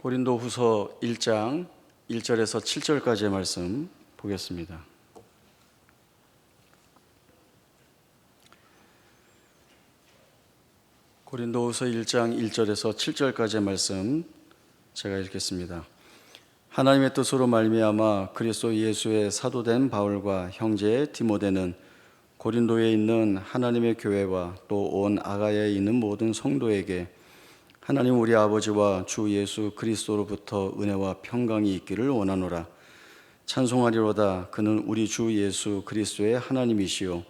고린도후서 1장 1절에서 7절까지의 말씀 보겠습니다. 고린도후서 1장 1절에서 7절까지의 말씀 제가 읽겠습니다. 하나님의 뜻으로 말미암아 그리스도 예수의 사도된 바울과 형제 디모데는 고린도에 있는 하나님의 교회와 또 온 아가야에 있는 모든 성도에게 하나님 우리 아버지와 주 예수 그리스도로부터 은혜와 평강이 있기를 원하노라. 찬송하리로다. 그는 우리 주 예수 그리스도의 하나님이시요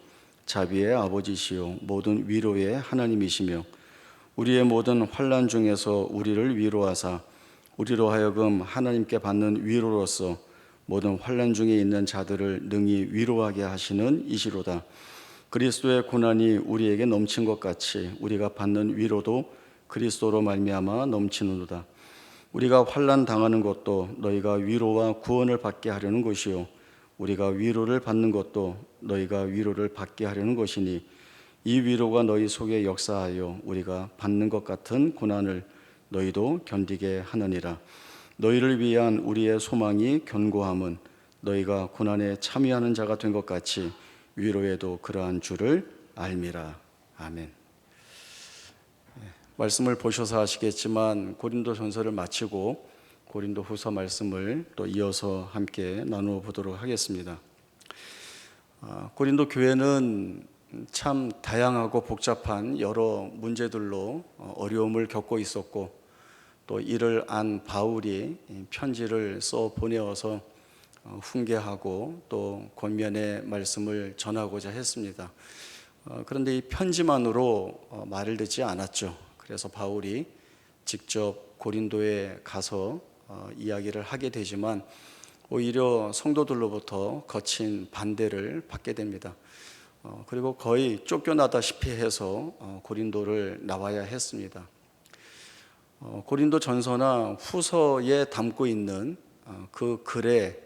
자비의 아버지시요 모든 위로의 하나님이시며 우리의 모든 환난 중에서 우리를 위로하사 우리로 하여금 하나님께 받는 위로로서 모든 환난 중에 있는 자들을 능히 위로하게 하시는 이시로다. 그리스도의 고난이 우리에게 넘친 것 같이 우리가 받는 위로도 그리스도로 말미암아 넘치는도다. 우리가 환난 당하는 것도 너희가 위로와 구원을 받게 하려는 것이요 우리가 위로를 받는 것도 너희가 위로를 받게 하려는 것이니 이 위로가 너희 속에 역사하여 우리가 받는 것 같은 고난을 너희도 견디게 하느니라. 너희를 위한 우리의 소망이 견고함은 너희가 고난에 참여하는 자가 된 것 같이 위로에도 그러한 줄을 알미라. 아멘. 말씀을 보셔서 아시겠지만 고린도전서를 마치고 고린도후서 말씀을 또 이어서 함께 나누어 보도록 하겠습니다. 고린도 교회는 참 다양하고 복잡한 여러 문제들로 어려움을 겪고 있었고 또 이를 안 바울이 편지를 써 보내어서 훈계하고 또 권면의 말씀을 전하고자 했습니다. 그런데 이 편지만으로 말을 듣지 않았죠. 그래서 바울이 직접 고린도에 가서 이야기를 하게 되지만 오히려 성도들로부터 거친 반대를 받게 됩니다. 그리고 거의 쫓겨나다시피 해서 고린도를 나와야 했습니다. 고린도 전서나 후서에 담고 있는 그 글에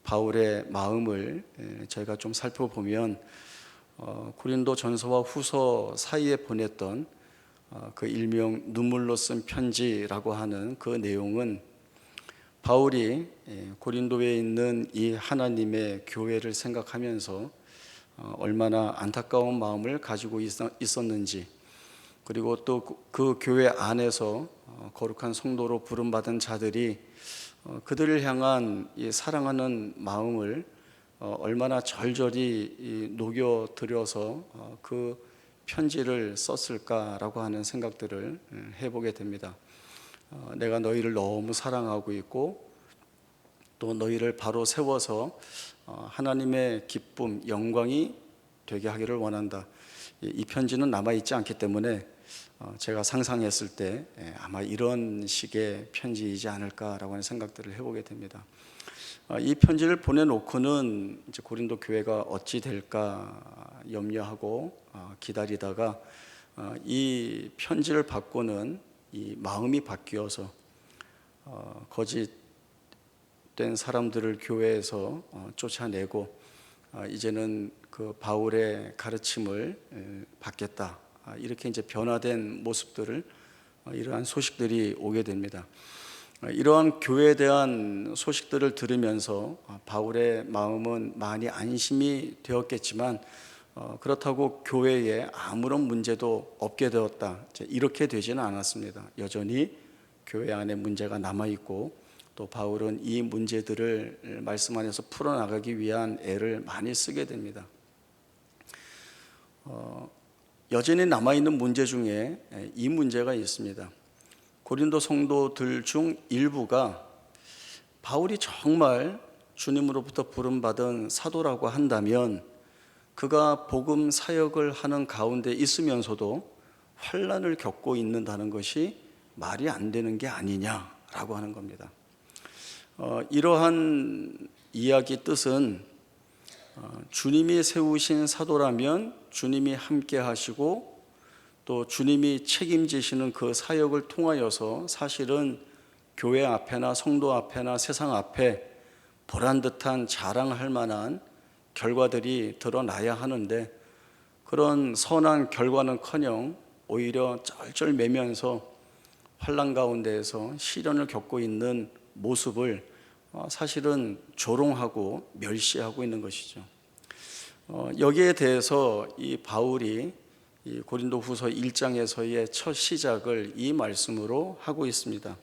바울의 마음을 저희가 좀 살펴보면 고린도 전서와 후서 사이에 보냈던 그 일명 눈물로 쓴 편지라고 하는 그 내용은 바울이 고린도에 있는 이 하나님의 교회를 생각하면서 얼마나 안타까운 마음을 가지고 있었는지, 그리고 또 그 교회 안에서 거룩한 성도로 부름받은 자들이 그들을 향한 이 사랑하는 마음을 얼마나 절절히 녹여들여서 그 편지를 썼을까라고 하는 생각들을 해보게 됩니다. 내가 너희를 너무 사랑하고 있고 또 너희를 바로 세워서 하나님의 기쁨, 영광이 되게 하기를 원한다. 이 편지는 남아있지 않기 때문에 제가 상상했을 때 아마 이런 식의 편지이지 않을까라고 하는 생각들을 해보게 됩니다. 이 편지를 보내놓고는 이제 고린도 교회가 어찌 될까 염려하고 기다리다가 이 편지를 받고는 이 마음이 바뀌어서 거짓된 사람들을 교회에서 쫓아내고 이제는 그 바울의 가르침을 받겠다, 이렇게 이제 변화된 모습들을 이러한 소식들이 오게 됩니다. 이러한 교회에 대한 소식들을 들으면서 바울의 마음은 많이 안심이 되었겠지만 그렇다고 교회에 아무런 문제도 없게 되었다, 이렇게 되지는 않았습니다. 여전히 교회 안에 문제가 남아있고 또 바울은 이 문제들을 말씀 안에서 풀어나가기 위한 애를 많이 쓰게 됩니다. 여전히 남아있는 문제 중에 이 문제가 있습니다. 고린도 성도들 중 일부가 바울이 정말 주님으로부터 부름받은 사도라고 한다면 그가 복음 사역을 하는 가운데 있으면서도 환난을 겪고 있는다는 것이 말이 안 되는 게 아니냐라고 하는 겁니다. 이러한 이야기 뜻은 주님이 세우신 사도라면 주님이 함께 하시고 또 주님이 책임지시는 그 사역을 통하여서 사실은 교회 앞에나 성도 앞에나 세상 앞에 보란듯한 자랑할 만한 결과들이 드러나야 하는데 그런 선한 결과는커녕 오히려 쩔쩔매면서 환난 가운데에서 시련을 겪고 있는 모습을 사실은 조롱하고 멸시하고 있는 것이죠. 여기에 대해서 이 바울이 이 고린도후서 1장에서의 첫 시작을 이 말씀으로 하고 있습니다.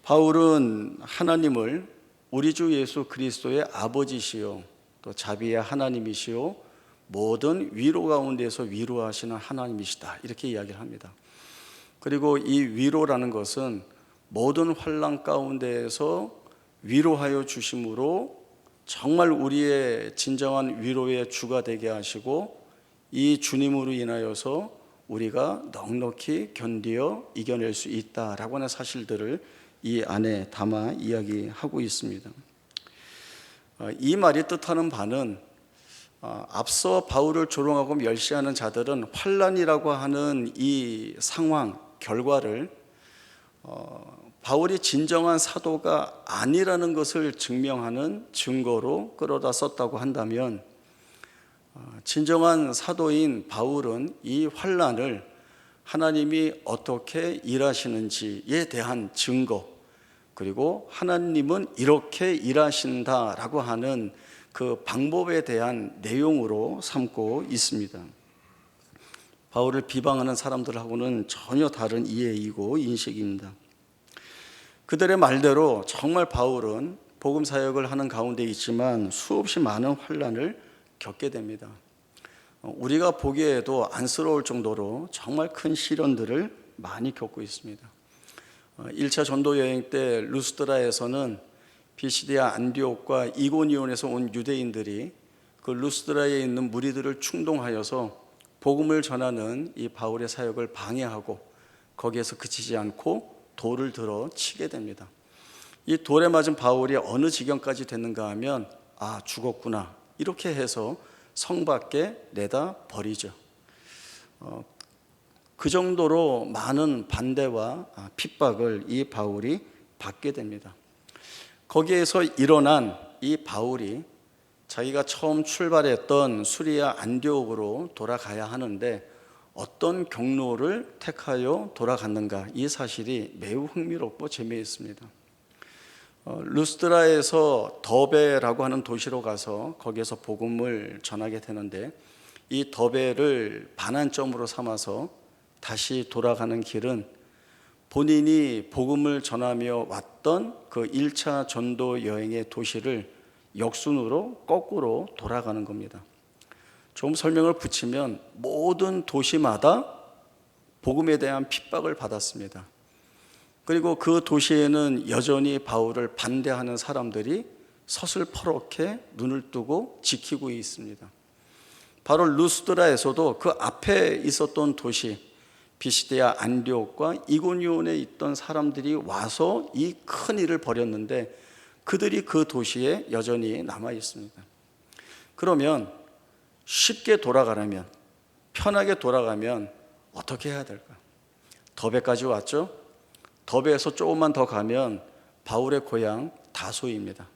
바울은 하나님을 우리 주 예수 그리스도의 아버지시요 또 자비의 하나님이시요 모든 위로 가운데서 위로하시는 하나님이시다, 이렇게 이야기를 합니다. 그리고 이 위로라는 것은 모든 환난 가운데에서 위로하여 주심으로 정말 우리의 진정한 위로의 주가 되게 하시고 이 주님으로 인하여서 우리가 넉넉히 견디어 이겨낼 수 있다라고 하는 사실들을 이 안에 담아 이야기하고 있습니다. 이 말이 뜻하는 바는 앞서 바울을 조롱하고 멸시하는 자들은 환난이라고 하는 이 상황, 결과를 바울이 진정한 사도가 아니라는 것을 증명하는 증거로 끌어다 썼다고 한다면, 진정한 사도인 바울은 이 환난을 하나님이 어떻게 일하시는지에 대한 증거, 그리고 하나님은 이렇게 일하신다라고 하는 그 방법에 대한 내용으로 삼고 있습니다. 바울을 비방하는 사람들하고는 전혀 다른 이해이고 인식입니다. 그들의 말대로 정말 바울은 복음 사역을 하는 가운데 있지만 수없이 많은 환난을 겪게 됩니다. 우리가 보기에도 안쓰러울 정도로 정말 큰 시련들을 많이 겪고 있습니다. 1차 전도 여행 때 루스드라에서는 비시디아 안디옥과 이고니온에서 온 유대인들이 그 루스드라에 있는 무리들을 충동하여서 복음을 전하는 이 바울의 사역을 방해하고 거기에서 그치지 않고 돌을 들어 치게 됩니다. 이 돌에 맞은 바울이 어느 지경까지 됐는가 하면 죽었구나 이렇게 해서 성 밖에 내다 버리죠. 그 정도로 많은 반대와 핍박을 이 바울이 받게 됩니다. 거기에서 일어난 이 바울이 자기가 처음 출발했던 수리아 안디옥으로 돌아가야 하는데 어떤 경로를 택하여 돌아갔는가, 이 사실이 매우 흥미롭고 재미있습니다. 루스드라에서 더베라고 하는 도시로 가서 거기에서 복음을 전하게 되는데, 이 더베를 반환점으로 삼아서 다시 돌아가는 길은 본인이 복음을 전하며 왔던 그 1차 전도 여행의 도시를 역순으로 거꾸로 돌아가는 겁니다. 좀 설명을 붙이면 모든 도시마다 복음에 대한 핍박을 받았습니다. 그리고 그 도시에는 여전히 바울을 반대하는 사람들이 서슬퍼렇게 눈을 뜨고 지키고 있습니다. 바로 루스드라에서도 그 앞에 있었던 도시 비시디아 안디옥과 이고니온에 있던 사람들이 와서 이 큰 일을 벌였는데 그들이 그 도시에 여전히 남아 있습니다. 그러면 쉽게 돌아가려면, 편하게 돌아가면 어떻게 해야 될까? 더베까지 왔죠? 더베에서 조금만 더 가면 바울의 고향 다소입니다.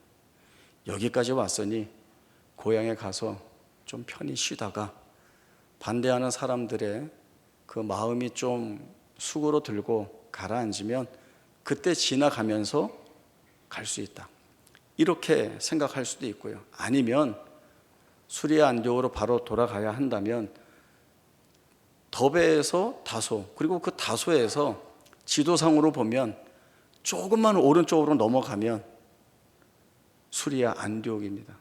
여기까지 왔으니 고향에 가서 좀 편히 쉬다가 반대하는 사람들의 그 마음이 좀 수그러들고 가라앉으면 그때 지나가면서 갈 수 있다, 이렇게 생각할 수도 있고요. 아니면 수리아 안디옥으로 바로 돌아가야 한다면 더베에서 다소, 그리고 그 다소에서 지도상으로 보면 조금만 오른쪽으로 넘어가면 수리아 안디옥입니다.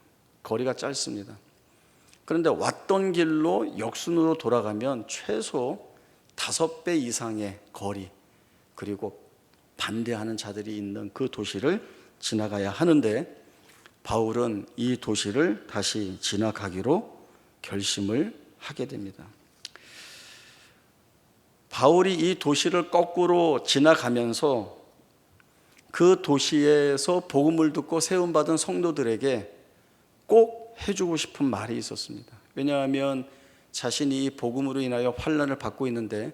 거리가 짧습니다. 그런데 왔던 길로 역순으로 돌아가면 최소 5배 이상의 거리, 그리고 반대하는 자들이 있는 그 도시를 지나가야 하는데 바울은 이 도시를 다시 지나가기로 결심을 하게 됩니다. 바울이 이 도시를 거꾸로 지나가면서 그 도시에서 복음을 듣고 세움받은 성도들에게 꼭 해주고 싶은 말이 있었습니다. 왜냐하면 자신이 이 복음으로 인하여 환난을 받고 있는데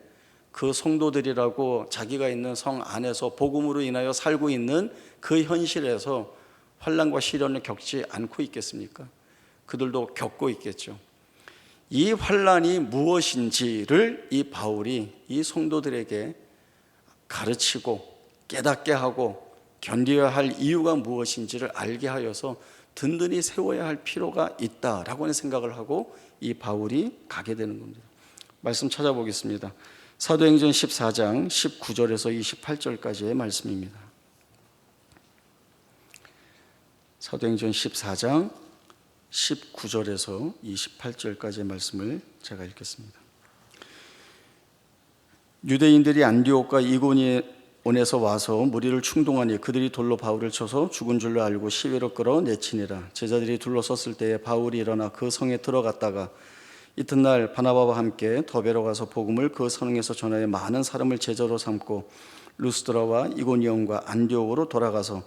그 성도들이라고 자기가 있는 성 안에서 복음으로 인하여 살고 있는 그 현실에서 환난과 시련을 겪지 않고 있겠습니까? 그들도 겪고 있겠죠. 이 환난이 무엇인지를 이 바울이 이 성도들에게 가르치고 깨닫게 하고 견뎌야 할 이유가 무엇인지를 알게 하여서 든든히 세워야 할 필요가 있다라고 하는 생각을 하고 이 바울이 가게 되는 겁니다. 말씀 찾아보겠습니다. 사도행전 14장 19절에서 28절까지의 말씀입니다. 사도행전 14장 19절에서 28절까지의 말씀을 제가 읽겠습니다. 유대인들이 안디옥과 이고니온에서 와서 무리를 충동하니 그들이 돌로 바울을 쳐서 죽은 줄로 알고 시위로 끌어내치니라. 제자들이 둘러섰을 때에 바울이 일어나 그 성에 들어갔다가 이튿날 바나바와 함께 더베로 가서 복음을 그 성에서 전하여 많은 사람을 제자로 삼고 루스드라와 이고니온과 안디옥으로 돌아가서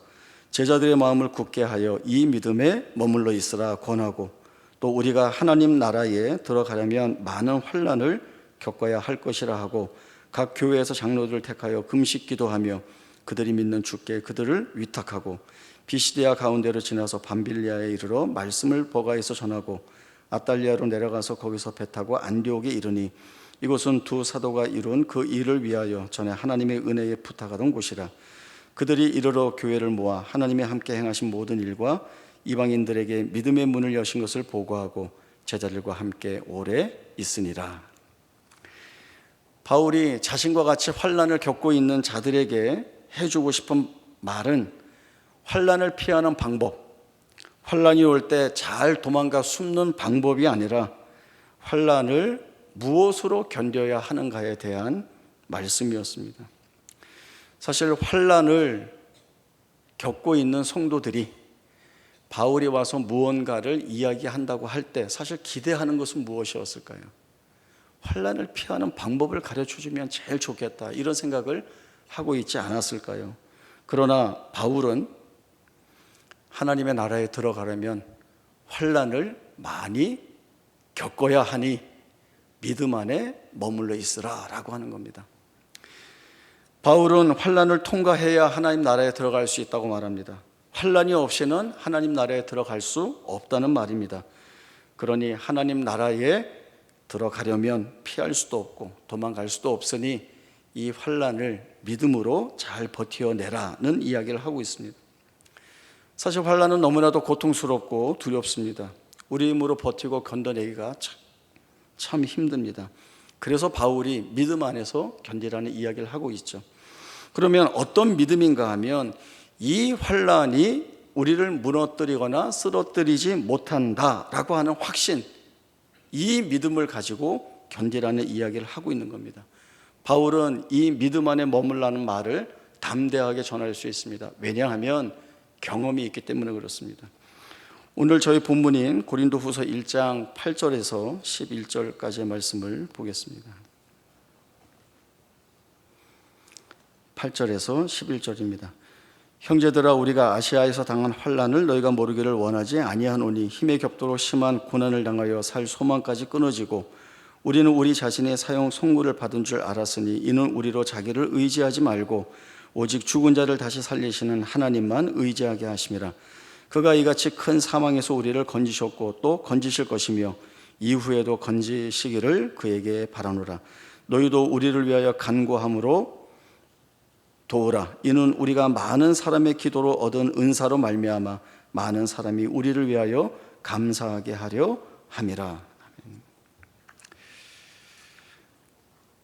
제자들의 마음을 굳게 하여 이 믿음에 머물러 있으라 권하고, 또 우리가 하나님 나라에 들어가려면 많은 환난을 겪어야 할 것이라 하고 각 교회에서 장로들을 택하여 금식 기도하며 그들이 믿는 주께 그들을 위탁하고 비시디아 가운데로 지나서 밤빌리아에 이르러 말씀을 버가에서 전하고 아달리아로 내려가서 거기서 배 타고 안디옥에 이르니 이곳은 두 사도가 이룬 그 일을 위하여 전에 하나님의 은혜에 부탁하던 곳이라. 그들이 이르러 교회를 모아 하나님이 함께 행하신 모든 일과 이방인들에게 믿음의 문을 여신 것을 보고하고 제자들과 함께 오래 있으니라. 바울이 자신과 같이 환난을 겪고 있는 자들에게 해주고 싶은 말은 환난을 피하는 방법, 환난이 올 때 잘 도망가 숨는 방법이 아니라 환난을 무엇으로 견뎌야 하는가에 대한 말씀이었습니다. 사실 환난을 겪고 있는 성도들이 바울이 와서 무언가를 이야기한다고 할 때 사실 기대하는 것은 무엇이었을까요? 환난을 피하는 방법을 가르쳐주면 제일 좋겠다, 이런 생각을 하고 있지 않았을까요? 그러나 바울은 하나님의 나라에 들어가려면 환난을 많이 겪어야 하니 믿음 안에 머물러 있으라 라고 하는 겁니다. 바울은 환난을 통과해야 하나님 나라에 들어갈 수 있다고 말합니다. 환난이 없이는 하나님 나라에 들어갈 수 없다는 말입니다. 그러니 하나님 나라에 들어가려면 피할 수도 없고 도망갈 수도 없으니 이 환난을 믿음으로 잘 버텨내라는 이야기를 하고 있습니다. 사실 환난은 너무나도 고통스럽고 두렵습니다. 우리 힘으로 버티고 견뎌내기가 참 힘듭니다. 그래서 바울이 믿음 안에서 견디라는 이야기를 하고 있죠. 그러면 어떤 믿음인가 하면 이 환난이 우리를 무너뜨리거나 쓰러뜨리지 못한다라고 하는 확신, 이 믿음을 가지고 견디라는 이야기를 하고 있는 겁니다. 바울은 이 믿음 안에 머물라는 말을 담대하게 전할 수 있습니다. 왜냐하면 경험이 있기 때문에 그렇습니다. 오늘 저희 본문인 고린도후서 1장 8절에서 11절까지의 말씀을 보겠습니다. 8절에서 11절입니다. 형제들아, 우리가 아시아에서 당한 환난을 너희가 모르기를 원하지 아니하노니 힘에 겹도록 심한 고난을 당하여 살 소망까지 끊어지고 우리는 우리 자신의 사형 선고를 받은 줄 알았으니 이는 우리로 자기를 의지하지 말고 오직 죽은 자를 다시 살리시는 하나님만 의지하게 하심이라. 그가 이같이 큰 사망에서 우리를 건지셨고 또 건지실 것이며 이후에도 건지시기를 그에게 바라노라. 너희도 우리를 위하여 간구함으로 도우라. 이는 우리가 많은 사람의 기도로 얻은 은사로 말미암아 많은 사람이 우리를 위하여 감사하게 하려 함이라.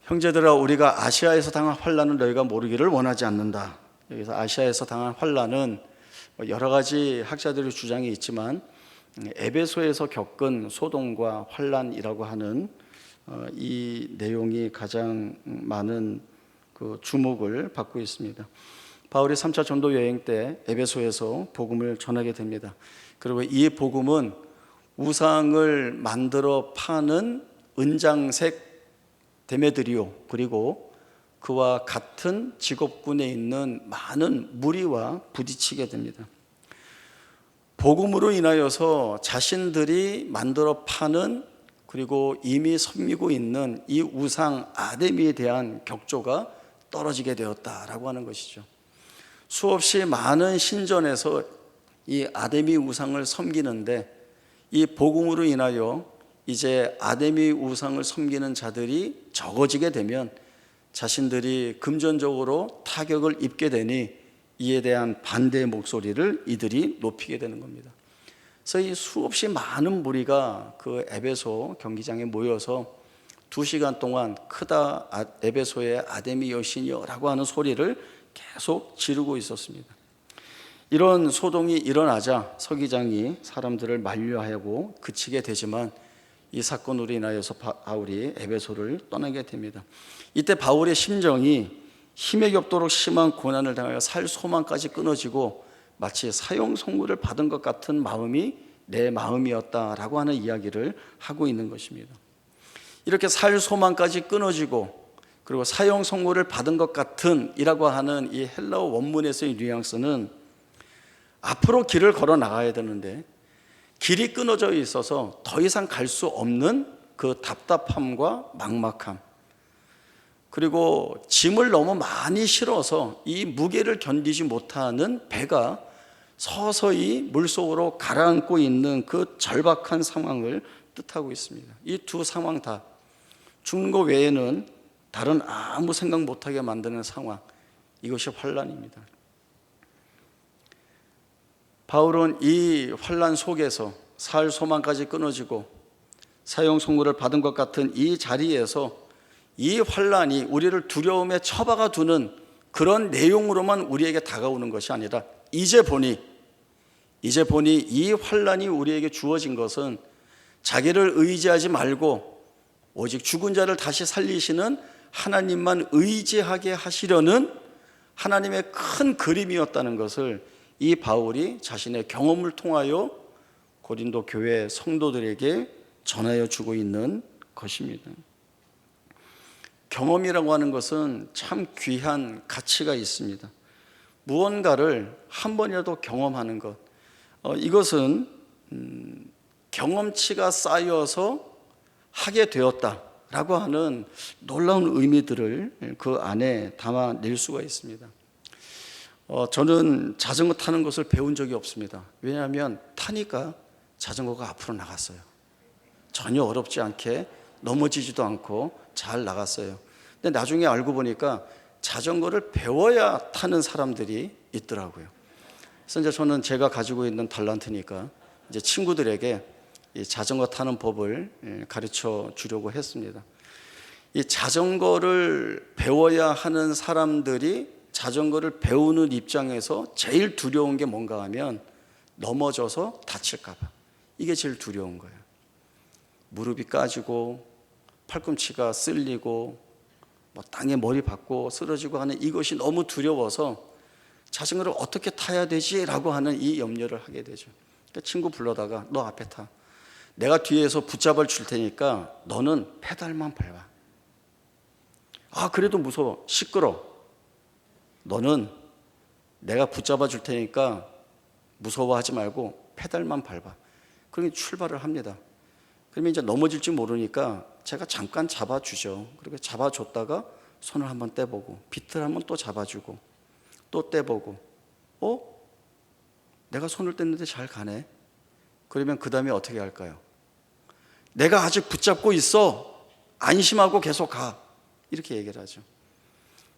형제들아, 우리가 아시아에서 당한 환난을 너희가 모르기를 원하지 않는다. 여기서 아시아에서 당한 환난은 여러 가지 학자들의 주장이 있지만 에베소에서 겪은 소동과 환난이라고 하는 이 내용이 가장 많은 그 주목을 받고 있습니다. 바울이 3차 전도 여행 때 에베소에서 복음을 전하게 됩니다. 그리고 이 복음은 우상을 만들어 파는 은장색 데메드리오, 그리고 그와 같은 직업군에 있는 많은 무리와 부딪히게 됩니다. 복음으로 인하여서 자신들이 만들어 파는, 그리고 이미 섬기고 있는 이 우상 아데미에 대한 격조가 떨어지게 되었다라고 하는 것이죠. 수없이 많은 신전에서 이 아데미 우상을 섬기는데 이 복음으로 인하여 이제 아데미 우상을 섬기는 자들이 적어지게 되면 자신들이 금전적으로 타격을 입게 되니 이에 대한 반대의 목소리를 이들이 높이게 되는 겁니다. 그래서 이 수없이 많은 무리가 그 에베소 경기장에 모여서 2시간 동안 크다 에베소의 아데미 여신이여라고 하는 소리를 계속 지르고 있었습니다. 이런 소동이 일어나자 서기장이 사람들을 만류하고 그치게 되지만 이 사건으로 인하여서 바울이 에베소를 떠나게 됩니다. 이때 바울의 심정이 힘에 겹도록 심한 고난을 당하여 살 소망까지 끊어지고 마치 사형 선고를 받은 것 같은 마음이 내 마음이었다라고 하는 이야기를 하고 있는 것입니다. 이렇게 살 소망까지 끊어지고 그리고 사형 선고를 받은 것 같은 이라고 하는 이 헬라어 원문에서의 뉘앙스는 앞으로 길을 걸어 나가야 되는데 길이 끊어져 있어서 더 이상 갈 수 없는 그 답답함과 막막함, 그리고 짐을 너무 많이 실어서 이 무게를 견디지 못하는 배가 서서히 물속으로 가라앉고 있는 그 절박한 상황을 뜻하고 있습니다. 이 두 상황 다 죽는 것 외에는 다른 아무 생각 못하게 만드는 상황, 이것이 환난입니다. 바울은 이 환난 속에서 살 소망까지 끊어지고 사형 선고를 받은 것 같은 이 자리에서 이 환난이 우리를 두려움에 처박아 두는 그런 내용으로만 우리에게 다가오는 것이 아니라 이제 보니 이 환난이 우리에게 주어진 것은 자기를 의지하지 말고 오직 죽은 자를 다시 살리시는 하나님만 의지하게 하시려는 하나님의 큰 그림이었다는 것을 이 바울이 자신의 경험을 통하여 고린도 교회 성도들에게 전하여 주고 있는 것입니다. 경험이라고 하는 것은 참 귀한 가치가 있습니다. 무언가를 한 번이라도 경험하는 것, 이것은 경험치가 쌓여서 하게 되었다라고 하는 놀라운 의미들을 그 안에 담아낼 수가 있습니다. 저는 자전거 타는 것을 배운 적이 없습니다. 왜냐하면 타니까 자전거가 앞으로 나갔어요. 전혀 어렵지 않게 넘어지지도 않고 잘 나갔어요. 근데 나중에 알고 보니까 자전거를 배워야 타는 사람들이 있더라고요. 그래서 이제 저는 제가 가지고 있는 달란트니까 이제 친구들에게 이 자전거 타는 법을 가르쳐 주려고 했습니다. 이 자전거를 배워야 하는 사람들이 자전거를 배우는 입장에서 제일 두려운 게 뭔가 하면 넘어져서 다칠까 봐. 이게 제일 두려운 거예요. 무릎이 까지고 팔꿈치가 쓸리고 땅에 머리 박고 쓰러지고 하는 이것이 너무 두려워서 자전거를 어떻게 타야 되지라고 하는 이 염려를 하게 되죠. 그러니까 친구 불러다가 너 앞에 타. 내가 뒤에서 붙잡아 줄 테니까 너는 페달만 밟아. 아, 그래도 무서워. 시끄러. 너는 내가 붙잡아 줄 테니까 무서워하지 말고 페달만 밟아. 그러니 출발을 합니다. 그러면 이제 넘어질지 모르니까 제가 잠깐 잡아주죠. 그리고 잡아줬다가 손을 한번 떼보고 비트를 한번 또 잡아주고 또 떼보고 내가 손을 뗐는데 잘 가네. 그러면 그 다음에 어떻게 할까요? 내가 아직 붙잡고 있어. 안심하고 계속 가. 이렇게 얘기를 하죠.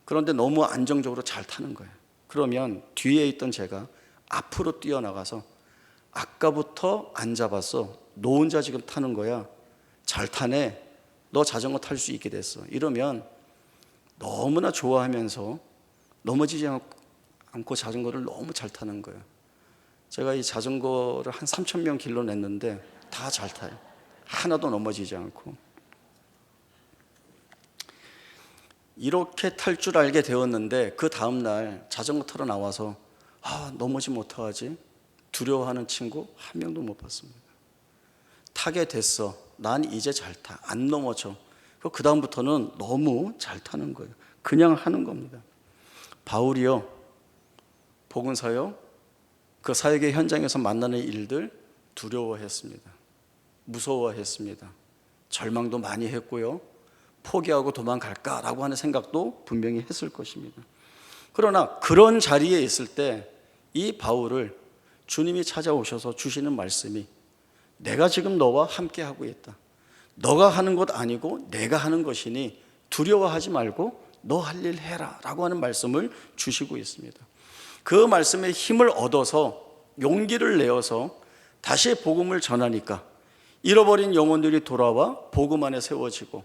그런데 너무 안정적으로 잘 타는 거예요. 그러면 뒤에 있던 제가 앞으로 뛰어나가서 아까부터 안 잡았어. 너 혼자 지금 타는 거야. 잘 타네. 너 자전거 탈 수 있게 됐어. 이러면 너무나 좋아하면서 넘어지지 않고 자전거를 너무 잘 타는 거예요. 제가 이 자전거를 한 3,000명 길러냈는데 다 잘 타요. 하나도 넘어지지 않고. 이렇게 탈 줄 알게 되었는데 그 다음날 자전거 타러 나와서 넘어지면 어떡하지? 두려워하는 친구 한 명도 못 봤습니다. 타게 됐어. 난 이제 잘 타. 안 넘어져. 그 다음부터는 너무 잘 타는 거예요. 그냥 하는 겁니다. 바울이요, 복음서요, 그 사역의 현장에서 만나는 일들 두려워했습니다. 무서워했습니다. 절망도 많이 했고요. 포기하고 도망갈까라고 하는 생각도 분명히 했을 것입니다. 그러나 그런 자리에 있을 때 이 바울을 주님이 찾아오셔서 주시는 말씀이 내가 지금 너와 함께 하고 있다. 너가 하는 것 아니고 내가 하는 것이니 두려워하지 말고 너 할 일 해라 라고 하는 말씀을 주시고 있습니다. 그 말씀에 힘을 얻어서 용기를 내어서 다시 복음을 전하니까 잃어버린 영혼들이 돌아와 복음 안에 세워지고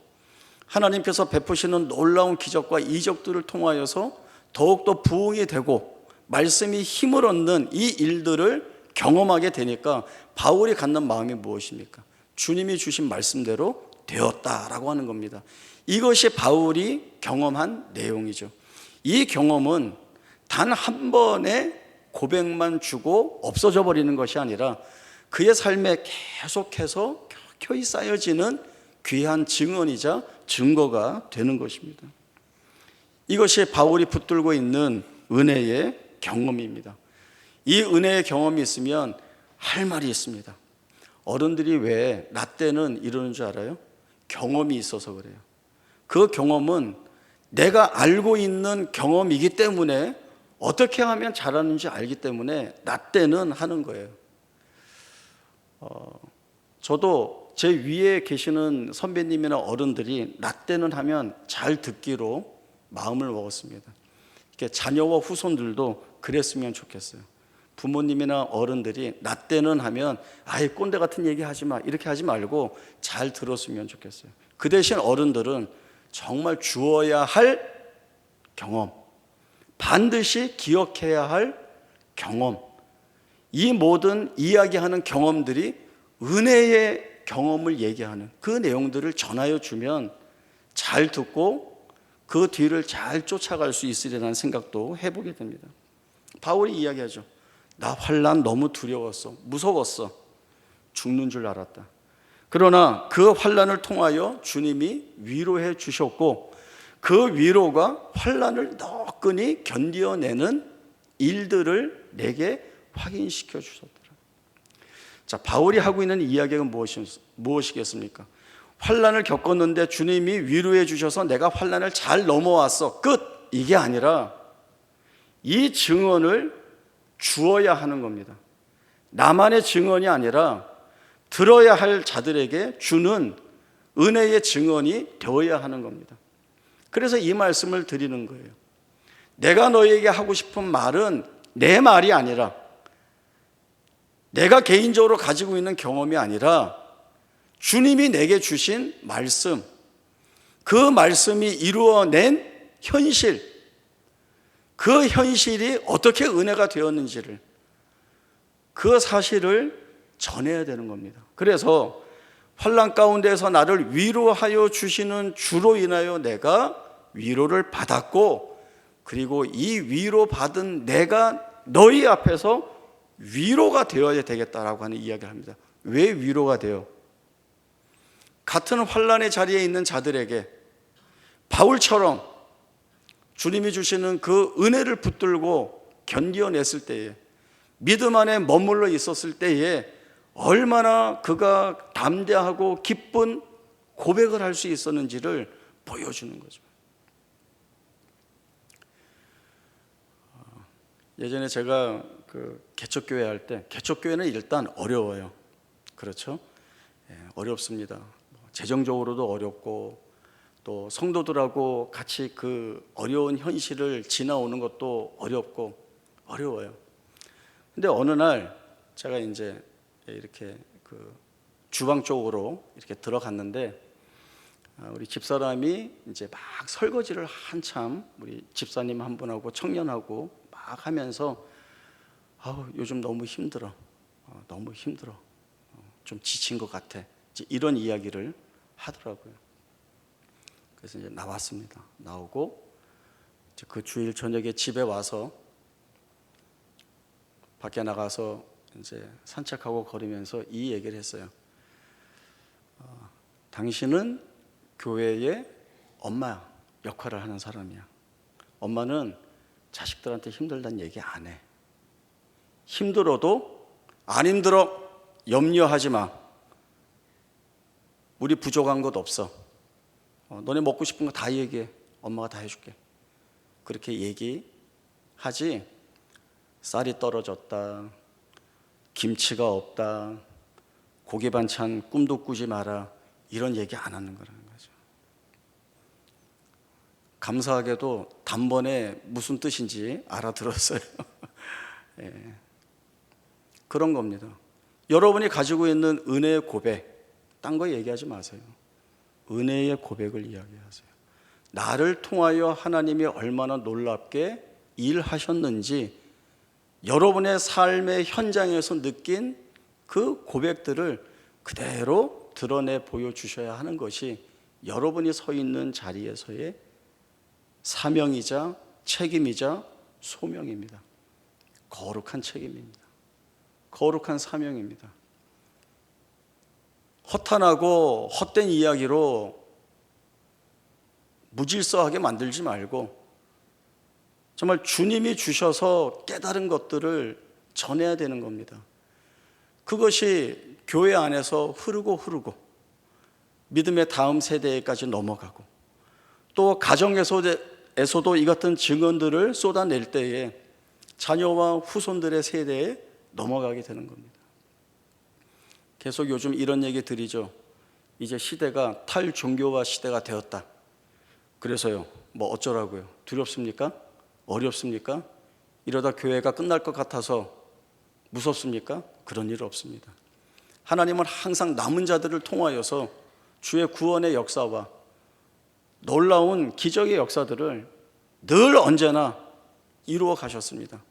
하나님께서 베푸시는 놀라운 기적과 이적들을 통하여서 더욱더 부흥이 되고 말씀이 힘을 얻는 이 일들을 경험하게 되니까 바울이 갖는 마음이 무엇입니까? 주님이 주신 말씀대로 되었다라고 하는 겁니다. 이것이 바울이 경험한 내용이죠. 이 경험은 단 한 번의 고백만 주고 없어져 버리는 것이 아니라 그의 삶에 계속해서 켜켜이 쌓여지는 귀한 증언이자 증거가 되는 것입니다. 이것이 바울이 붙들고 있는 은혜의 경험입니다. 이 은혜의 경험이 있으면 할 말이 있습니다. 어른들이 왜 라떼는 이러는 줄 알아요? 경험이 있어서 그래요. 그 경험은 내가 알고 있는 경험이기 때문에 어떻게 하면 잘하는지 알기 때문에 라떼는 하는 거예요. 저도 제 위에 계시는 선배님이나 어른들이 라떼는 하면 잘 듣기로 마음을 먹었습니다. 이렇게 자녀와 후손들도 그랬으면 좋겠어요. 부모님이나 어른들이 라떼는 하면 아예 꼰대 같은 얘기 하지 마 이렇게 하지 말고 잘 들었으면 좋겠어요. 그 대신 어른들은 정말 주어야 할 경험, 반드시 기억해야 할 경험, 이 모든 이야기하는 경험들이 은혜의 경험을 얘기하는 그 내용들을 전하여 주면 잘 듣고 그 뒤를 잘 쫓아갈 수 있으리라는 생각도 해보게 됩니다. 바울이 이야기하죠. 나 환난 너무 두려웠어. 무서웠어. 죽는 줄 알았다. 그러나 그 환난을 통하여 주님이 위로해 주셨고 그 위로가 환난을 너끈히 견뎌내는 일들을 내게 확인시켜 주셨더라. 자, 바울이 하고 있는 이야기가 무엇이겠습니까? 환난을 겪었는데 주님이 위로해 주셔서 내가 환난을 잘 넘어왔어. 끝! 이게 아니라 이 증언을 주어야 하는 겁니다. 나만의 증언이 아니라 들어야 할 자들에게 주는 은혜의 증언이 되어야 하는 겁니다. 그래서 이 말씀을 드리는 거예요. 내가 너에게 하고 싶은 말은 내 말이 아니라 내가 개인적으로 가지고 있는 경험이 아니라 주님이 내게 주신 말씀, 그 말씀이 이루어낸 현실, 그 현실이 어떻게 은혜가 되었는지를 그 사실을 전해야 되는 겁니다. 그래서 환난 가운데서 나를 위로하여 주시는 주로 인하여 내가 위로를 받았고 그리고 이 위로받은 내가 너희 앞에서 위로가 되어야 되겠다라고 하는 이야기를 합니다. 왜 위로가 돼요? 같은 환난의 자리에 있는 자들에게 바울처럼 주님이 주시는 그 은혜를 붙들고 견뎌냈을 때에 믿음 안에 머물러 있었을 때에 얼마나 그가 담대하고 기쁜 고백을 할 수 있었는지를 보여주는 거죠. 예전에 제가 그 개척교회 할 때 개척교회는 일단 어려워요. 그렇죠? 어렵습니다. 재정적으로도 어렵고 또 성도들하고 같이 그 어려운 현실을 지나오는 것도 어렵고 어려워요. 근데 어느 날 제가 이제 이렇게 그 주방 쪽으로 이렇게 들어갔는데 우리 집사람이 이제 막 설거지를 한참 우리 집사님 한 분하고 청년하고 막 하면서 요즘 너무 힘들어. 너무 힘들어. 좀 지친 것 같아. 이제 이런 이야기를 하더라고요. 그래서 이제 나왔습니다. 나오고 이제 그 주일 저녁에 집에 와서 밖에 나가서 이제 산책하고 걸으면서 이 얘기를 했어요. 당신은 교회의 엄마 역할을 하는 사람이야. 엄마는 자식들한테 힘들다는 얘기 안 해. 힘들어도 안 힘들어 염려하지 마. 우리 부족한 것 없어. 너네 먹고 싶은 거 다 얘기해. 엄마가 다 해줄게. 그렇게 얘기하지. 쌀이 떨어졌다. 김치가 없다. 고기 반찬 꿈도 꾸지 마라. 이런 얘기 안 하는 거라는 거죠. 감사하게도 단번에 무슨 뜻인지 알아들었어요. 예. 그런 겁니다. 여러분이 가지고 있는 은혜의 고백, 딴 거 얘기하지 마세요. 은혜의 고백을 이야기하세요. 나를 통하여 하나님이 얼마나 놀랍게 일하셨는지 여러분의 삶의 현장에서 느낀 그 고백들을 그대로 드러내 보여주셔야 하는 것이 여러분이 서 있는 자리에서의 사명이자 책임이자 소명입니다. 거룩한 책임입니다. 거룩한 사명입니다. 허탄하고 헛된 이야기로 무질서하게 만들지 말고 정말 주님이 주셔서 깨달은 것들을 전해야 되는 겁니다. 그것이 교회 안에서 흐르고 믿음의 다음 세대까지 넘어가고 또 가정에서도 이 같은 증언들을 쏟아낼 때에 자녀와 후손들의 세대에 넘어가게 되는 겁니다. 계속 요즘 이런 얘기 드리죠. 이제 시대가 탈종교화 시대가 되었다. 그래서요, 뭐 어쩌라고요? 두렵습니까? 어렵습니까? 이러다 교회가 끝날 것 같아서 무섭습니까? 그런 일 없습니다. 하나님은 항상 남은 자들을 통하여서 주의 구원의 역사와 놀라운 기적의 역사들을 늘 언제나 이루어 가셨습니다.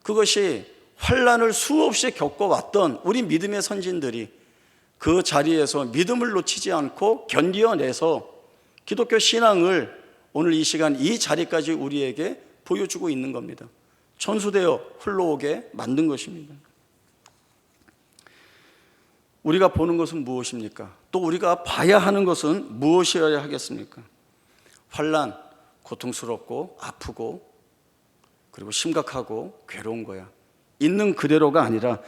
그것이 환난을 수없이 겪어왔던 우리 믿음의 선진들이 그 자리에서 믿음을 놓치지 않고 견디어내서 기독교 신앙을 오늘 이 시간 이 자리까지 우리에게 보여주고 있는 겁니다. 전수되어 흘러오게 만든 것입니다. 우리가 보는 것은 무엇입니까? 또 우리가 봐야 하는 것은 무엇이어야 하겠습니까? 환난, 고통스럽고 아프고 그리고 심각하고 괴로운 거야. 있는 그대로가 아니라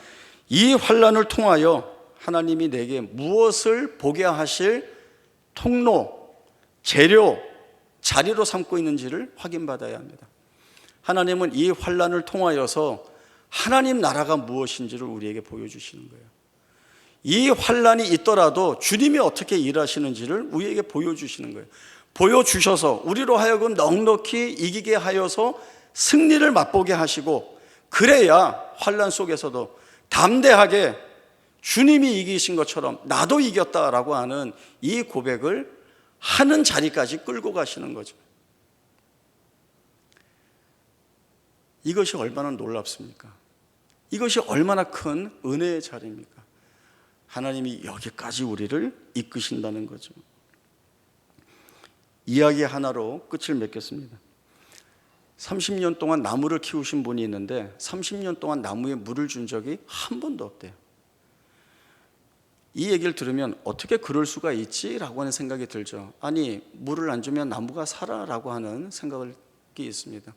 이 환난을 통하여 하나님이 내게 무엇을 보게 하실 통로, 재료, 자리로 삼고 있는지를 확인받아야 합니다. 하나님은 이 환난을 통하여서 하나님 나라가 무엇인지를 우리에게 보여주시는 거예요. 이 환난이 있더라도 주님이 어떻게 일하시는지를 우리에게 보여주시는 거예요. 보여주셔서 우리로 하여금 넉넉히 이기게 하여서 승리를 맛보게 하시고, 그래야 환난 속에서도 담대하게 주님이 이기신 것처럼 나도 이겼다라고 하는 이 고백을 하는 자리까지 끌고 가시는 거죠. 이것이 얼마나 놀랍습니까? 이것이 얼마나 큰 은혜의 자리입니까? 하나님이 여기까지 우리를 이끄신다는 거죠. 이야기 하나로 끝을 맺겠습니다. 30년 동안 나무를 키우신 분이 있는데 30년 동안 나무에 물을 준 적이 한 번도 없대요. 이 얘기를 들으면 어떻게 그럴 수가 있지? 라고 하는 생각이 들죠. 아니, 물을 안 주면 나무가 살아? 라고 하는 생각이 있습니다.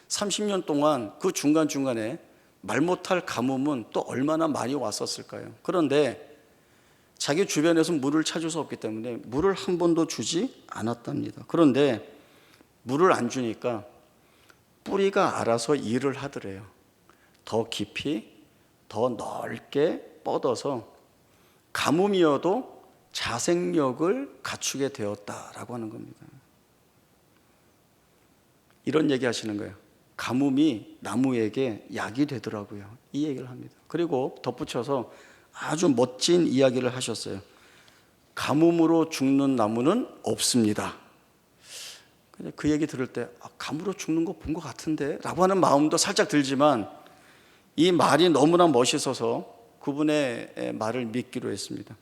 30년 동안 그 중간중간에 말 못할 가뭄은 또 얼마나 많이 왔었을까요? 그런데 자기 주변에서 물을 찾을 수 없기 때문에 물을 한 번도 주지 않았답니다. 그런데 물을 안 주니까 뿌리가 알아서 일을 하더래요. 더 깊이, 더 넓게 뻗어서 가뭄이어도 자생력을 갖추게 되었다라고 하는 겁니다. 이런 얘기 하시는 거예요. 가뭄이 나무에게 약이 되더라고요. 이 얘기를 합니다. 그리고 덧붙여서 아주 멋진 이야기를 하셨어요. 가뭄으로 죽는 나무는 없습니다. 그 얘기 들을 때 가뭄으로 죽는 거 본 것 같은데 라고 하는 마음도 살짝 들지만 이 말이 너무나 멋있어서 그분의 말을 믿기로 했습니다.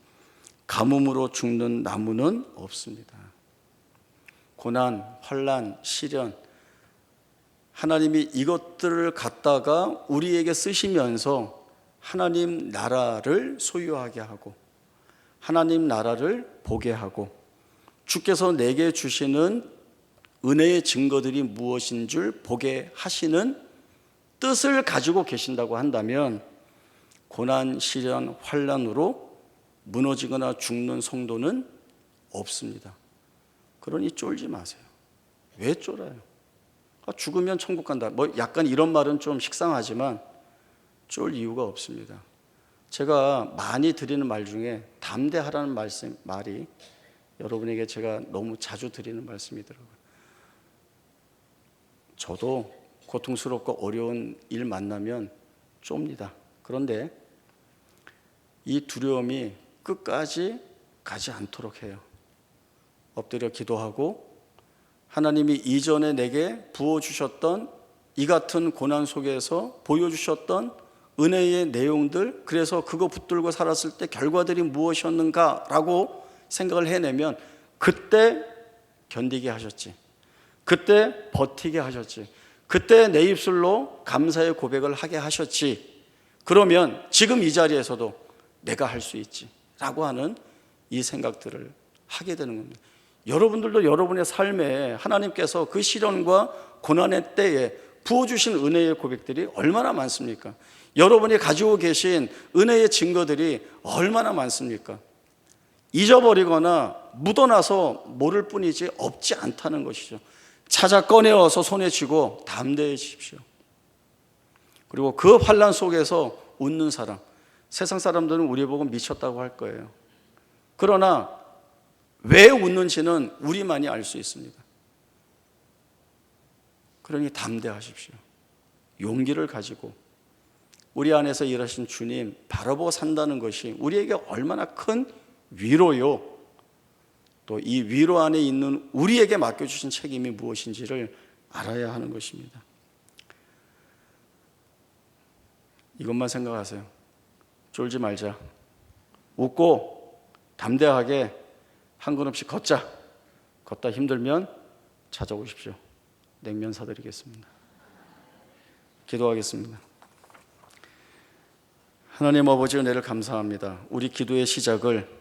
가뭄으로 죽는 나무는 없습니다. 고난, 환난, 시련, 하나님이 이것들을 갖다가 우리에게 쓰시면서 하나님 나라를 소유하게 하고 하나님 나라를 보게 하고 주께서 내게 주시는 은혜의 증거들이 무엇인 줄 보게 하시는 뜻을 가지고 계신다고 한다면 고난, 시련, 환난으로 무너지거나 죽는 성도는 없습니다. 그러니 쫄지 마세요. 왜 쫄아요? 죽으면 천국 간다. 뭐 약간 이런 말은 좀 식상하지만 쫄 이유가 없습니다. 제가 많이 드리는 말 중에 담대하라는 말이 여러분에게 제가 너무 자주 드리는 말씀이더라고요. 저도 고통스럽고 어려운 일 만나면 좁니다. 그런데 이 두려움이 끝까지 가지 않도록 해요. 엎드려 기도하고 하나님이 이전에 내게 부어주셨던 이 같은 고난 속에서 보여주셨던 은혜의 내용들, 그래서 그거 붙들고 살았을 때 결과들이 무엇이었는가라고 생각을 해내면 그때 견디게 하셨지, 그때 버티게 하셨지, 그때 내 입술로 감사의 고백을 하게 하셨지, 그러면 지금 이 자리에서도 내가 할 수 있지 라고 하는 이 생각들을 하게 되는 겁니다. 여러분들도 여러분의 삶에 하나님께서 그 시련과 고난의 때에 부어주신 은혜의 고백들이 얼마나 많습니까? 여러분이 가지고 계신 은혜의 증거들이 얼마나 많습니까? 잊어버리거나 묻어나서 모를 뿐이지 없지 않다는 것이죠. 찾아 꺼내어서 손에 쥐고 담대해지십시오. 그리고 그 환난 속에서 웃는 사람, 세상 사람들은 우리 보고 미쳤다고 할 거예요. 그러나 왜 웃는지는 우리만이 알 수 있습니다. 그러니 담대하십시오. 용기를 가지고 우리 안에서 일하신 주님 바라보고 산다는 것이 우리에게 얼마나 큰 위로요, 또 이 위로 안에 있는 우리에게 맡겨주신 책임이 무엇인지를 알아야 하는 것입니다. 이것만 생각하세요. 쫄지 말자. 웃고 담대하게 한 걸음씩 걷자. 걷다 힘들면 찾아오십시오. 냉면 사드리겠습니다. 기도하겠습니다. 하나님 아버지, 은혜를 감사합니다. 우리 기도의 시작을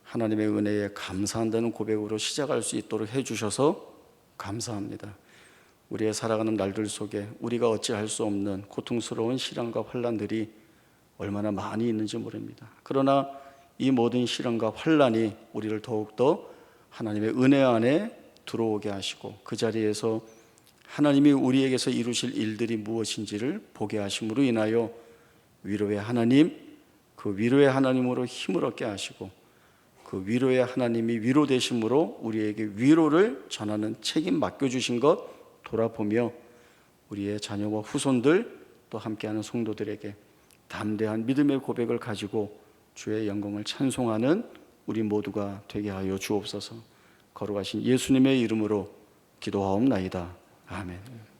하나님의 은혜에 감사한다는 고백으로 시작할 수 있도록 해주셔서 감사합니다. 우리의 살아가는 날들 속에 우리가 어찌할 수 없는 고통스러운 시련과 환난들이 얼마나 많이 있는지 모릅니다. 그러나 이 모든 시련과 환난이 우리를 더욱더 하나님의 은혜 안에 들어오게 하시고 그 자리에서 하나님이 우리에게서 이루실 일들이 무엇인지를 보게 하심으로 인하여 위로의 하나님, 그 위로의 하나님으로 힘을 얻게 하시고 그 위로의 하나님이 위로 되심으로 우리에게 위로를 전하는 책임 맡겨주신 것 돌아보며 우리의 자녀와 후손들 또 함께하는 성도들에게 담대한 믿음의 고백을 가지고 주의 영광을 찬송하는 우리 모두가 되게 하여 주옵소서. 거룩하신 예수님의 이름으로 기도하옵나이다. 아멘.